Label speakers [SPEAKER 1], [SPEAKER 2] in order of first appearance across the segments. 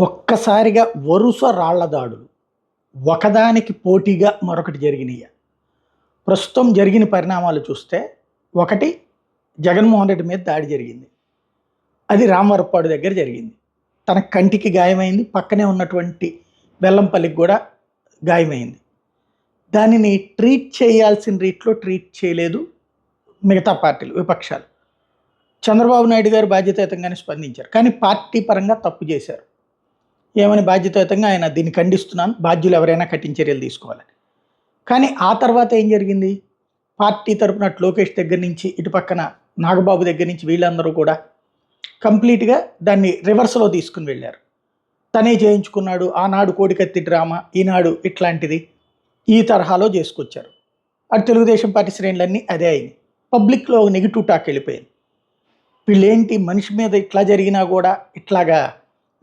[SPEAKER 1] ఒక్కసారిగా వరుస రాళ్ల దాడులు ఒకదానికి పోటీగా మరొకటి జరిగినాయి. ప్రస్తుతం జరిగిన పరిణామాలు చూస్తే ఒకటి జగన్మోహన్ రెడ్డి మీద దాడి జరిగింది. అది రామవరప్పాడు దగ్గర జరిగింది. తన కంటికి గాయమైంది, పక్కనే ఉన్నటువంటి బెల్లంపల్లికి కూడా గాయమైంది. దానిని ట్రీట్ చేయాల్సిన రీతిలో ట్రీట్ చేయలేదు మిగతా పార్టీలు, విపక్షాలు. చంద్రబాబు నాయుడు గారు బాధ్యతాయుతంగానే స్పందించారు, కానీ పార్టీ పరంగా తప్పు చేశారు. ఏమని బాధ్యతాయుతంగా ఆయన దీన్ని ఖండిస్తున్నాను, బాధ్యులు ఎవరైనా కఠిన చర్యలు తీసుకోవాలని. కానీ ఆ తర్వాత ఏం జరిగింది? పార్టీ తరపున లోకేష్ దగ్గర నుంచి ఇటు పక్కన నాగబాబు దగ్గర నుంచి వీళ్ళందరూ కూడా కంప్లీట్గా దాన్ని రివర్స్లో తీసుకుని వెళ్ళారు. తనే చేయించుకున్నాడు, ఆనాడు కోడికత్తి డ్రామా, ఈనాడు ఇట్లాంటిది, ఈ తరహాలో చేసుకొచ్చారు. అటు తెలుగుదేశం పార్టీ శ్రేణులన్నీ అదే అయింది. పబ్లిక్లో నెగిటివ్ టాక్ వెళ్ళిపోయింది. వీళ్ళేంటి మనిషి మీద ఇట్లా జరిగినా కూడా ఇట్లాగా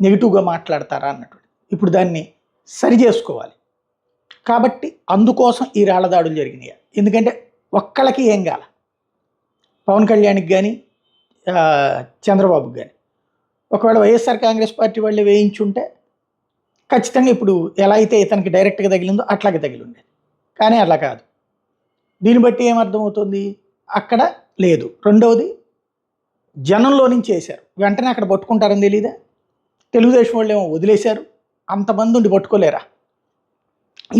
[SPEAKER 1] నెగిటివ్గా మాట్లాడతారా అన్నట్టు. ఇప్పుడు దాన్ని సరి చేసుకోవాలి కాబట్టి అందుకోసం ఈ రాళ్ల దాడులు జరిగినాయి. ఎందుకంటే ఒక్కళ్ళకి ఏం కాల, పవన్ కళ్యాణ్కి కానీ చంద్రబాబుకి కానీ. ఒకవేళ వైఎస్ఆర్ కాంగ్రెస్ పార్టీ వాళ్ళు వేయించుంటే ఖచ్చితంగా ఇప్పుడు ఎలా అయితే ఇతనికి డైరెక్ట్గా తగిలిందో అట్లాగే తగిలి ఉండేది. కానీ అలా కాదు. దీన్ని బట్టి ఏమర్థమవుతుంది? అక్కడ లేదు. రెండవది, జనంలో నుంచి వేశారు, వెంటనే అక్కడ పట్టుకుంటారని తెలీదా? తెలుగుదేశం వాళ్ళు ఏమో వదిలేశారు, అంతమంది ఉండి పట్టుకోలేరా?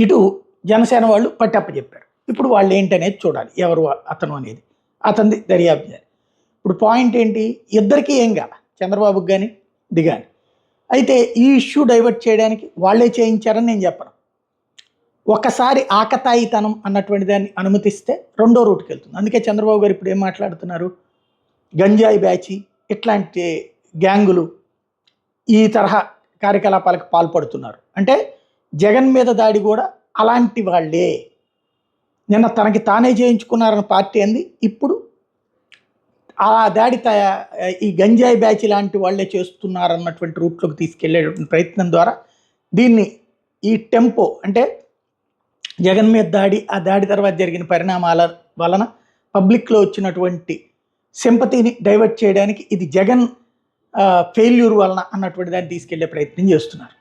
[SPEAKER 1] ఇటు జనసేన వాళ్ళు పట్టప్ప చెప్పారు. ఇప్పుడు వాళ్ళు ఏంటనేది చూడాలి, ఎవరు అతను అనేది, అతనిది దర్యాప్తు చేయాలి. ఇప్పుడు పాయింట్ ఏంటి? ఇద్దరికీ ఏం కాల, చంద్రబాబుకి కానీ దిగాని. అయితే ఈ ఇష్యూ డైవర్ట్ చేయడానికి వాళ్ళే చేయించారని నేను చెప్పను. ఒకసారి ఆకతాయితనం అన్నటువంటి దాన్ని అనుమతిస్తే రెండో రూట్కి వెళ్తుంది. అందుకే చంద్రబాబు గారు ఇప్పుడు ఏం మాట్లాడుతున్నారు? గంజాయి బ్యాచి, ఇట్లాంటి గ్యాంగులు ఈ తరహా కార్యకలాపాలకు పాల్పడుతున్నారు. అంటే జగన్ మీద దాడి కూడా అలాంటి వాళ్ళే. నిన్న తనకి తానే చేయించుకున్నారన్న పార్టీ అంది, ఇప్పుడు ఆ దాడి ఈ గంజాయి బ్యాచ్ లాంటి వాళ్ళే చేస్తున్నారన్నటువంటి రూట్లోకి తీసుకెళ్లేటువంటి ప్రయత్నం ద్వారా దీన్ని ఈ టెంపో, అంటే జగన్ మీద దాడి, ఆ దాడి తర్వాత జరిగిన పరిణామాల వలన పబ్లిక్లో వచ్చినటువంటి సింపతిని డైవర్ట్ చేయడానికి ఇది జగన్ ఫెయిల్యూర్ వలన అన్నటువంటి దాన్ని తీసుకెళ్లే ప్రయత్నం చేస్తున్నారు.